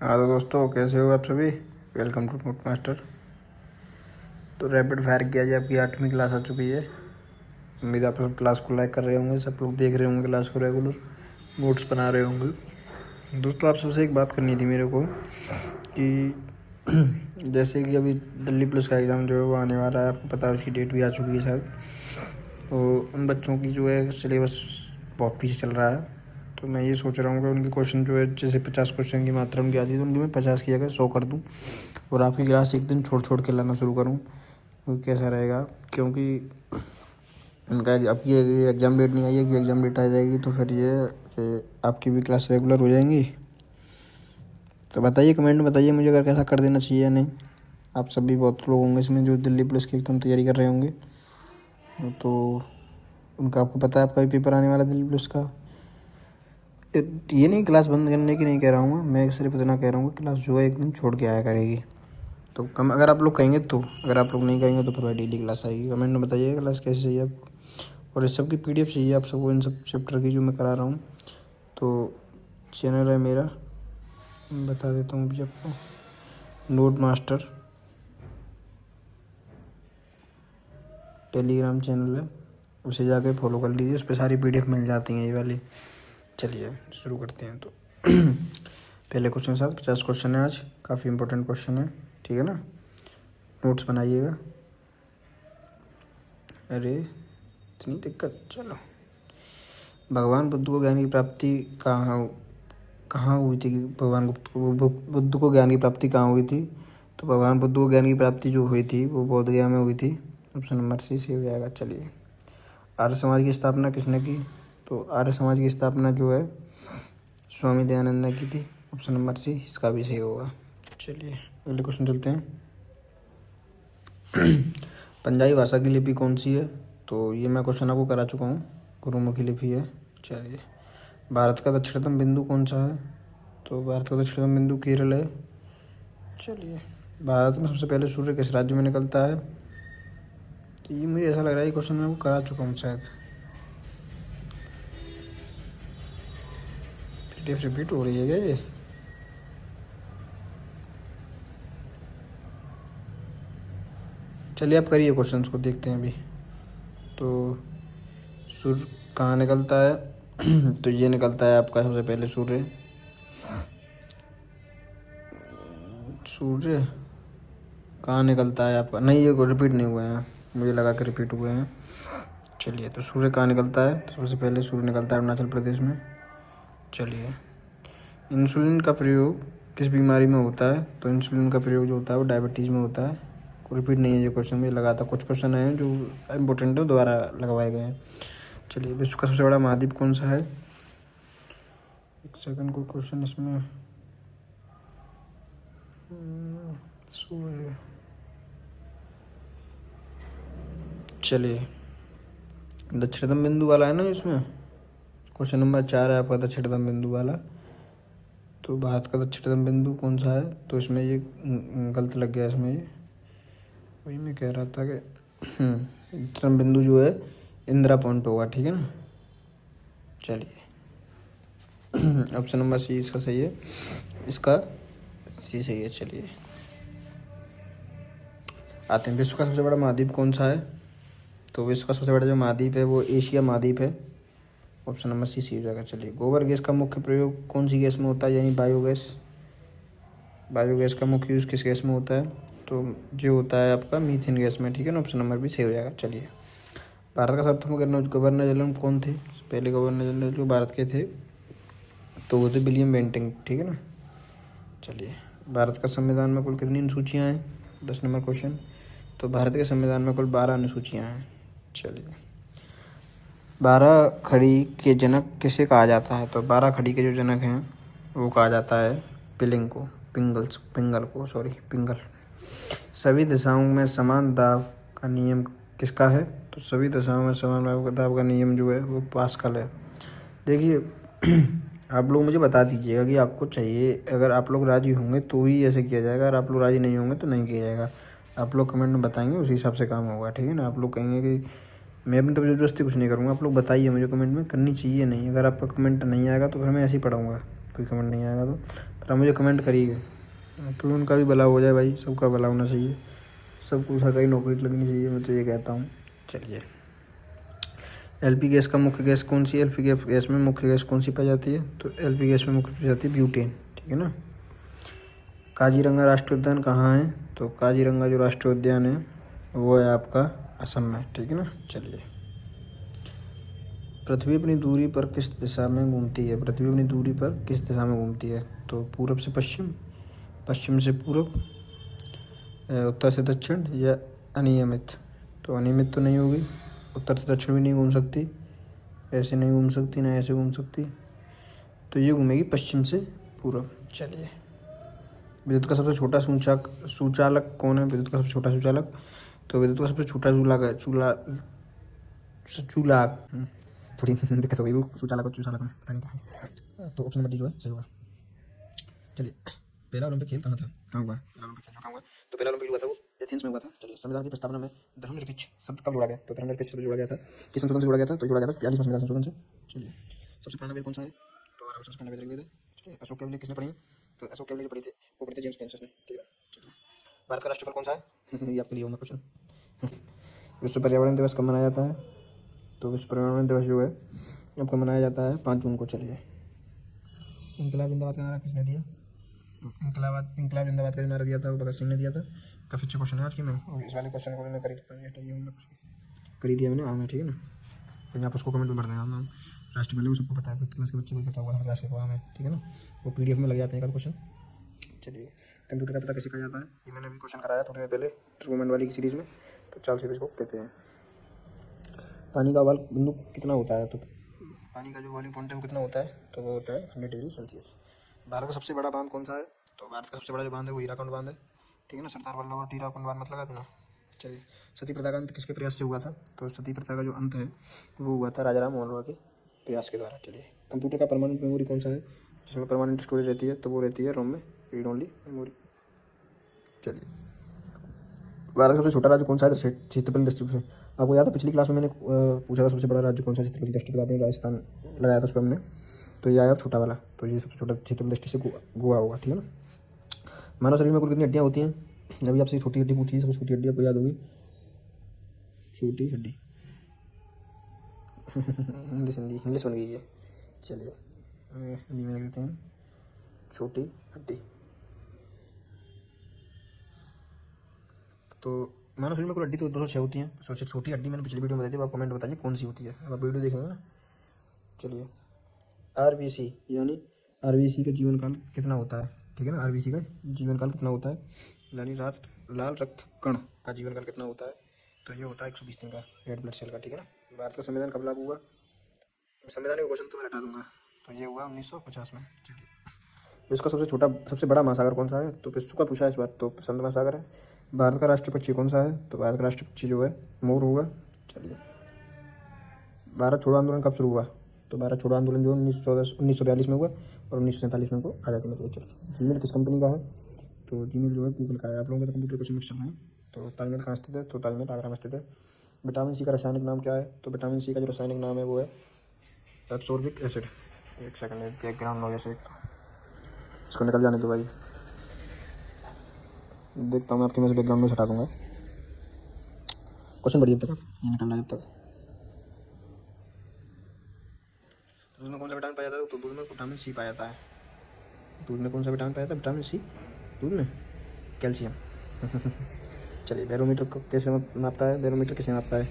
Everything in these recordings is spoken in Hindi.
हाँ तो दोस्तों, कैसे हो आप सभी। Welcome to note master. तो रैपिड फायर किया जाए, आपकी 8वीं क्लास आ चुकी है। उम्मीद है आप सब क्लास को लाइक कर रहे होंगे, सब लोग देख रहे होंगे क्लास को रेगुलर, नोट्स बना रहे होंगे। दोस्तों, आप सबसे एक बात करनी थी मेरे को कि जैसे कि अभी दिल्ली पुलिस का एग्ज़ाम जो है वो आने वाला है, आपको पता है उसकी डेट भी आ चुकी है शायद। तो उन बच्चों की जो है सिलेबस बहुत पीछे चल रहा है। तो मैं ये सोच रहा हूँ कि उनके क्वेश्चन जो है, जैसे 50 क्वेश्चन की मात्रा उनकी आती है, तो उनकी मैं 50 की जगह 100 कर दूँ और आपकी क्लास एक दिन छोड़ छोड़ के लाना शुरू करूँ। तो कैसा रहेगा, क्योंकि उनका अब ये एग्ज़ाम डेट नहीं आई है कि एग्ज़ाम डेट आ जाएगी तो फिर ये कि आपकी भी क्लास रेगुलर हो जाएंगी। तो बताइए, कमेंट में बताइए मुझे अगर कैसा कर देना चाहिए या नहीं। आप सभी बहुत लोग होंगे इसमें जो दिल्ली पुलिस की एकदम तैयारी कर रहे होंगे, तो उनका आपको पता है आपका भी पेपर आने वाला है दिल्ली पुलिस का। ये नहीं क्लास बंद करने की नहीं कह रहा हूँ मैं सिर्फ इतना कह रहा हूँ कि क्लास जो है एक दिन छोड़ के आया करेगी। तो कम अगर आप लोग कहेंगे तो, अगर आप लोग नहीं कहेंगे तो फिर भाई डेली क्लास आएगी। कमेंट में बताइए क्लास कैसी चाहिए आपको, और इस सब की PDF चाहिए आप सबको, इन सब चैप्टर की जो मैं करा रहा हूँ। तो चैनल है मेरा, बता देता हूँ अभी आपको, नोट मास्टर टेलीग्राम चैनल है, उसे जाके फॉलो कर लीजिए। उस पर सारी PDF मिल जाती हैं ये वाली। चलिए शुरू करते हैं। तो पहले क्वेश्चन के साथ 50 क्वेश्चन है आज, काफ़ी इंपॉर्टेंट क्वेश्चन है, ठीक है ना। नोट्स बनाइएगा। अरे इतनी दिक्कत, चलो। भगवान बुद्ध को ज्ञान की प्राप्ति कहाँ हुई थी? भगवान बुद्ध को ज्ञान की प्राप्ति कहाँ हुई थी? तो भगवान बुद्ध को ज्ञान की प्राप्ति जो हुई थी वो बोध गया में हुई थी। ऑप्शन नंबर C से हो जाएगा। चलिए, आर्य समाज की स्थापना किसने की? तो आर्य समाज की स्थापना जो है स्वामी दयानंद ने की थी। ऑप्शन नंबर C इसका भी सही होगा। चलिए अगले क्वेश्चन चलते हैं। पंजाबी भाषा की लिपि कौन सी है? तो ये मैं क्वेश्चन आपको करा चुका हूँ, गुरुमुखी लिपि है। चलिए, भारत का दक्षिणतम बिंदु कौन सा है? तो भारत का दक्षिणतम बिंदु केरल है। चलिए, भारत में सबसे पहले सूर्य किस राज्य में निकलता है? तो ये मुझे ऐसा लग रहा है क्वेश्चन मैं वो करा चुका हूँ शायद, PDF रिपीट हो रही है क्या ये? चलिए आप करिए क्वेश्चन को, देखते हैं अभी। तो सूर्य कहाँ निकलता है? तो ये निकलता है आपका सबसे पहले सूर्य कहाँ निकलता है आपका, नहीं ये रिपीट नहीं हुए हैं, मुझे लगा कि रिपीट हुए हैं। चलिए, तो सूर्य कहाँ निकलता है? तो सबसे पहले सूर्य निकलता है अरुणाचल प्रदेश में। चलिए, इंसुलिन का प्रयोग किस बीमारी में होता है? तो इंसुलिन का प्रयोग जो होता है वो डायबिटीज़ में होता है। रिपीट नहीं है ये क्वेश्चन, मुझे लगा था कुछ क्वेश्चन हैं जो इम्पोर्टेंट है दोबारा लगवाए गए हैं। चलिए, विश्व का सबसे बड़ा महाद्वीप कौन सा है? एक सेकंड, कोई क्वेश्चन इसमें सूर्य। चलिए, दक्षिणतम बिंदु वाला है ना इसमें, क्वेश्चन नंबर 4 है आपका दक्षिणतम बिंदु वाला। तो भारत का दक्षिणतम बिंदु कौन सा है? तो इसमें ये गलत लग गया इसमें, ये वही मैं कह रहा था कि दक्षिणतम बिंदु जो है इंदिरा पॉइंट होगा, ठीक है ना। चलिए, ऑप्शन नंबर C इसका सही है, इसका C सही है। चलिए आते हैं, विश्व का सबसे बड़ा महाद्वीप कौन सा है? तो विश्व का सबसे बड़ा जो महाद्वीप है वो एशिया महाद्वीप है। ऑप्शन नंबर C सही हो जाएगा। चलिए, गोबर गैस का मुख्य प्रयोग कौन सी गैस में होता है, यानी बायोगैस का मुख्य यूज़ किस गैस में होता है? तो जो होता है आपका मीथेन गैस में, ठीक है ना। ऑप्शन नंबर भी सही हो जाएगा। चलिए, भारत का प्रथम गवर्नर जनरल कौन थे? पहले गवर्नर जनरल जो भारत के थे तो वो थे विलियम बेंटिंक, ठीक है ना। चलिए, भारत का संविधान में कुल कितनी अनुसूचियाँ हैं? 10 नंबर क्वेश्चन। तो भारत के संविधान में कुल 12 अनुसूचियाँ हैं। चलिए, 12 खड़ी के जनक किसे कहा जाता है? तो 12 खड़ी के जो जनक हैं वो कहा जाता है पिंगल। सभी दिशाओं में समान दाब का नियम किसका है? तो सभी दिशाओं में समान दाब का नियम जो है वो पास्कल है। देखिए आप लोग मुझे बता दीजिएगा कि आपको चाहिए, अगर आप लोग राजी होंगे तो ही ऐसे किया जाएगा, अगर आप लोग राजी नहीं होंगे तो नहीं किया जाएगा। आप लोग कमेंट में बताएंगे, उसी हिसाब से काम होगा, ठीक है ना। आप लोग कहेंगे कि मैं अपनी तरफ ज़बरदस्ती कुछ नहीं करूँगा, आप लोग बताइए मुझे कमेंट में करनी चाहिए नहीं। अगर आपका कमेंट नहीं आएगा तो फिर मैं ऐसे ही पढ़ाऊँगा, कोई कमेंट नहीं आएगा तो। पर आप मुझे कमेंट करिए, क्योंकि उनका भी भला हो जाए भाई, सबका भला होना चाहिए, सबको सरकारी नौकरी लगनी चाहिए, मैं तो ये कहता हूँ। चलिए, एलपी गैस का मुख्य गैस कौन सी है? एलपी गैस में मुख्य गैस कौन सी पाई जाती है? तो एलपी गैस में मुख्य पाई जाती है ब्यूटेन, ठीक है ना। काजीरंगा राष्ट्रीय उद्यान कहाँ है? तो काजीरंगा जो राष्ट्रीय उद्यान है वो है आपका असम में, ठीक है ना। चलिए, पृथ्वी अपनी दूरी पर किस दिशा में घूमती है? पृथ्वी अपनी दूरी पर किस दिशा में घूमती है? तो पूरब से पश्चिम, पश्चिम से पूरब, उत्तर से दक्षिण, या अनियमित? तो अनियमित तो नहीं होगी, उत्तर से दक्षिण भी नहीं घूम सकती, ऐसे नहीं घूम सकती, ना ऐसे घूम सकती, तो ये घूमेगी पश्चिम से पूरब। चलिए, विद्युत का सबसे छोटा सुचालक कौन है? विद्युत का सबसे छोटा सुचालक, तो विद्युत का सबसे छोटा सुचालक थोड़ी दिक्कत हो गई, वो सुचालक में पता नहीं क्या है। तो ऑप्शन नंबर डी जो है सही होगा। चलिए, पहला ओलंपिक खेल कहाँ था? कहाँ हुआ? पहला ओलंपिक खेल कहाँ हुआ? तो पहला ओलंपिक हुआ था वो एथेंस में हुआ था। चलिए, संविधान की प्रस्तावना में धर्मनिरपेक्ष शब्द कब जोड़ा गया? तो धर्मनिरपेक्ष शब्द जोड़ा गया था किस संशोधन से जोड़ा गया था? तो जोड़ा गया था 42वां संविधान संशोधन से। चलिए, सबसे पुराना वेद कौन सा है? तो सबसे पुराना वेद ऋग्वेद है। चलिए, अशोक की अवलिक किसने पढ़ी है? तो अशोक की अवलिक जो पढ़ी थी वो पढ़ी थी जेम्स पेंसस ने, ठीक है। चलिए, भारत का राष्ट्रफल कौन सा है? ये आपके लिए होगा क्वेश्चन। विश्व पर्यावरण दिवस कब मनाया जाता है? तो विश्व पर्यावरण दिवस जो है आपको मनाया जाता है 5 जून को। चलिए, इंकलाब जिंदाबाद का नारा किसने दिया? तो इंकलाब जिंदाबाद का जो नारा दिया था वो भगत सिंह ने दिया था। काफ़ी अच्छा क्वेश्चन है आज की, मैं इस वाले क्वेश्चन को मैं करी करी दिया मैंने, हाँ मैं, ठीक है ना। फिर आप उसको कमेंट में भर देना नाम राष्ट्रपति, वो सबको पता है, क्लास के बच्चे को पता होगा, हर क्लास के हुआ है, ठीक है ना। वो PDF में लग जाते हैं क्वेश्चन। चलिए, कंप्यूटर का पता कैसे कहा जाता है? ये मैंने भी क्वेश्चन कराया थोड़ी देर पहले ट्रूमैन वाली की सीरीज़ में। तो 4 सीरीज को कहते हैं। पानी का उबाल बिंदु कितना होता है? तो पानी का जो बॉइलिंग पॉइंट है वो कितना होता है? तो वो होता है 100 डिग्री सेल्सियस। भारत का सबसे बड़ा बांध कौन सा है? तो भारत का सबसे बड़ा जो बांध है वो हीराकुंड बांध है, ठीक है ना। सरदार वल्लभ और हीराकुंड बांध मतलब है ना। चलिए, सती प्रथा का अंत किसके प्रयास से हुआ था? तो सती प्रथा का जो अंत है वो हुआ था राजा राम मोहन रॉय के प्रयास के द्वारा। चलिए, कंप्यूटर का परमानेंट मेमोरी कौन सा है जिसमें परमानेंट स्टोरेज रहती है? तो वो रहती है रोम में, रीड ओनली मेमोरी। चलिए, भारत का सबसे छोटा राज्य कौन सा है? क्षेत्रफल दृष्टि से आपको याद है पिछली क्लास में मैंने पूछा था सबसे बड़ा राज्य कौन सा क्षेत्रफल दृष्टि से, आपने राजस्थान लगाया था उस पर हमने। तो ये आया छोटा वाला, तो ये सबसे छोटा क्षेत्रफल दृष्टि से गोवा होगा, ठीक है ना। मानव शरीर में कुल कितनी हड्डियाँ होती हैं? अभी आपसे छोटी हड्डी पूछी है, सबसे छोटी हड्डी आपको याद होगी, छोटी हड्डी। इंग्लिश बन गई है। चलिए, हिंदी में लिख देते हैं छोटी हड्डी। तो मानव शरीर में कुल हड्डी तो 206 होती हैं। सबसे छोटी हड्डी मैंने पिछली वीडियो में बताई थी, आप कमेंट बताइए कौन सी होती है, अब आप वीडियो देखेंगे ना। चलिए, RBC यानी RBC का जीवन काल कितना होता है? ठीक है ना, RBC का जीवन काल कितना होता है, यानी लाल रक्त कण का जीवन काल कितना होता है? तो ये होता है 120 दिन का, रेड ब्लड सेल का, ठीक है ना। भारत का संविधान कब लागू हुआ? संविधान का क्वेश्चन तो मैं हटा दूंगा, तो ये हुआ 1950 में। चलिए, इसका सबसे बड़ा महासागर कौन सा है? तो विश्व का पूछा है इस बात, तो प्रशांत महासागर है। भारत का राष्ट्रीय पक्षी कौन सा है? तो भारत का राष्ट्रीय पक्षी जो है मोर होगा। चलिए, भारत छोड़ो आंदोलन कब शुरू हुआ? तो भारत छोड़ो आंदोलन जो 1942 में हुआ और 1947 में उनको आज़ादी मिली। चलिए, जीमेल किस कंपनी का है? तो जीमेल जो है गूगल का है। आप लोगों का तो कंप्यूटर क्वेश्चन चल रहे हैं। तो ताजमहल कहाँ स्थित है? तो ताजमहल आगरा में स्थित है। विटामिन सी का रासायनिक नाम क्या है? तो विटामिन सी का जो रासायनिक नाम है वो है एब्सोर्बिक एसिड। एक सेकंड, बैकग्राउंड नॉइज़ से इसको निकल जाने दो भाई, देखता हूँ मैं आपके में से बैकग्राउंड में हटा दूँगा। क्वेश्चन बढ़िए जब तक ये निकल रहा है, जब तक दूध में कौन सा विटामिन पाया जाता है? तो दूध में विटामिन सी पाया जाता है। दूध में कौन सा विटामिन पाया जाता है? Vitamin C. दूध में कैल्शियम। चलिए, बैरोमीटर को कैसे मापता है? बैरोमीटर किसे मापता है?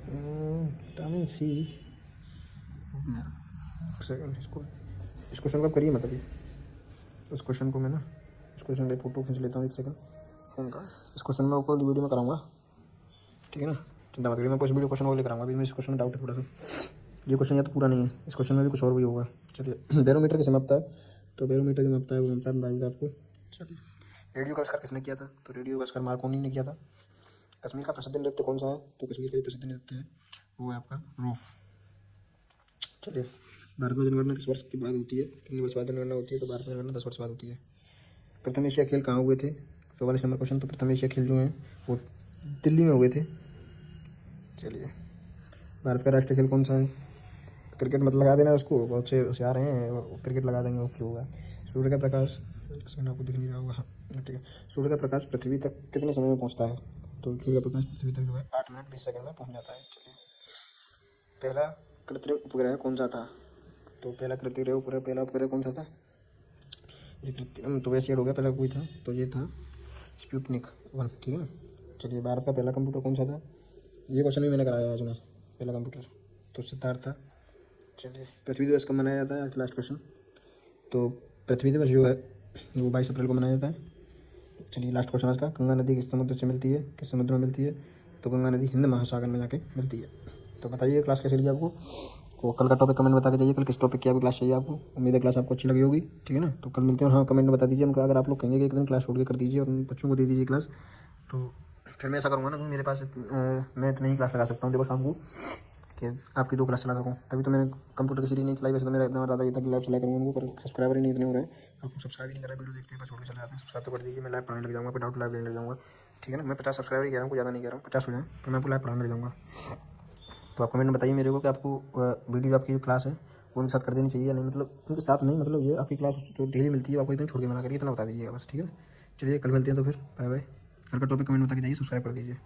Vitamin C. सेकंड, इस क्वेश्चन को आप करिए मत अभी। इस क्वेश्चन को मैं ना, इस क्वेश्चन का फोटो खींच लेता हूँ, एक सेकंड फोन का। इस क्वेश्चन में आपको वीडियो में कराऊंगा, ठीक है ना, चिंता मत करिए, मैं कुछ वीडियो क्वेश्चन वो लेकर आऊँगा। अभी मैं इस क्वेश्चन में डाउट है थोड़ा सा, ये क्वेश्चन या तो पूरा नहीं है, इस क्वेश्चन में भी कुछ और भी होगा। चलिए, बैरोमीटर किसे मापता है? तो बैरोमीटर जो मापता है वो मापता है बाइक आपको। चलिए, रेडियो का आविष्कार किसने किया था? तो रेडियो का आविष्कार मार्कोनी ने किया था। कश्मीर का प्रसिद्ध नृत्य कौन सा है? तो कश्मीर का जो प्रसिद्ध नृत्य है वो है आपका रोफ। चलिए, भारत में जनगणना किस वर्ष के बाद होती है? कितने वर्ष बाद जनगणना होती है? तो भारत में जनगणना 10 वर्ष बाद होती है। प्रथम एशिया खेल कहाँ हुए थे? 44 नंबर क्वेश्चन। तो प्रथम एशिया खेल जो हैं वो दिल्ली में हुए थे। चलिए, भारत का राष्ट्रीय खेल कौन सा है? क्रिकेट मत लगा देना उसको, बहुत से होशियार हैं वो क्रिकेट लगा देंगे, वो क्यों होगा। सूर्य का प्रकाश, इसमें आपको दिख नहीं रहा होगा, हाँ ठीक है। सूर्य का प्रकाश पृथ्वी तक कितने समय में पहुंचता है? तो सूर्य का प्रकाश पृथ्वी तक जो है 8 मिनट 20 सेकंड में पहुंच जाता है। चलिए, पहला कृत्रिम उपग्रह कौन सा था? तो पहला कृत्रिम उपग्रह, पहला उपग्रह कौन सा था? ये कृत्रिम तो वैसे हो गया, पहला कोई था तो ये था स्पुतनिक 1, ठीक है ना। चलिए, भारत का पहला कंप्यूटर कौन सा था? ये क्वेश्चन भी मैंने कराया आज में, पहला कंप्यूटर तो सिद्धार्थ था। चलिए, पृथ्वी दिवस कब मनाया जाता है? आज लास्ट क्वेश्चन। तो पृथ्वी दिवस जो है वो 22 अप्रैल को मनाया जाता है। चलिए, लास्ट क्वेश्चन आज का, गंगा नदी किस समुद्र से मिलती है, किस समुद्र में मिलती है? तो गंगा नदी हिंद महासागर में जाके मिलती है। तो बताइए क्लास कैसी लगी आपको? तो कल का टॉपिक कमेंट बता के जाइए, कल किस टॉपिक की आपकी क्लास चाहिए आपको। उम्मीद है क्लास आपको अच्छी लगी होगी, ठीक है ना। तो कल मिलते हैं, और हाँ कमेंट में बता दीजिए उनका, अगर आप लोग कहेंगे कि एक दिन क्लास छोड़ के कर दीजिए और उन बच्चों को दे दीजिए क्लास, तो फिर मैं ऐसा करूँगा ना, क्योंकि मेरे पास मैं इतनी ही क्लास लगा सकता हूँ देखो शाम को, कि आपकी 2 क्लास चला सकूँ। तभी तो मैंने कंप्यूटर की सीरीज नहीं चलाई, वैसे तो मेरा इतना ज़्यादा ये था कि लाइव चला करूँगा उनको, पर सब्सक्राइबर ही नहीं इतने हो रहे हैं। आप लोग सब्सक्राइब ही नहीं कर रहे, वीडियो देखते हैं बस छोड़ के चले जाते हैं। सब्सक्राइब तो कर दीजिए, मैं लाइव पढ़ाने लग जाऊँगा, फिर डाउट लाइव लेने लग जाऊँगा, ठीक है ना। मैं 50 सब्सक्राइबर ही कह रहा हूँ, कोई ज़्यादा नहीं कह रहा हूँ, 50 हो जाए तो मैं आपको लाइव पढ़ाने लग जाऊँगा। तो आप कमेंट में बताइए मेरे को कि आपको वीडियो आपकी जो क्लास है वो उनके साथ कर देनी चाहिए या नहीं, मतलब उनके साथ नहीं, मतलब ये आपकी क्लास जो डेली मिलती है आपको एक दिन छोड़ के मना करिए, इतना बता दीजिएगा बस, ठीक है ना। चलिए, कल मिलते हैं, तो फिर बाय बाय। कल का टॉपिक कमेंट बता के जाइए, सब्सक्राइब कर दीजिए।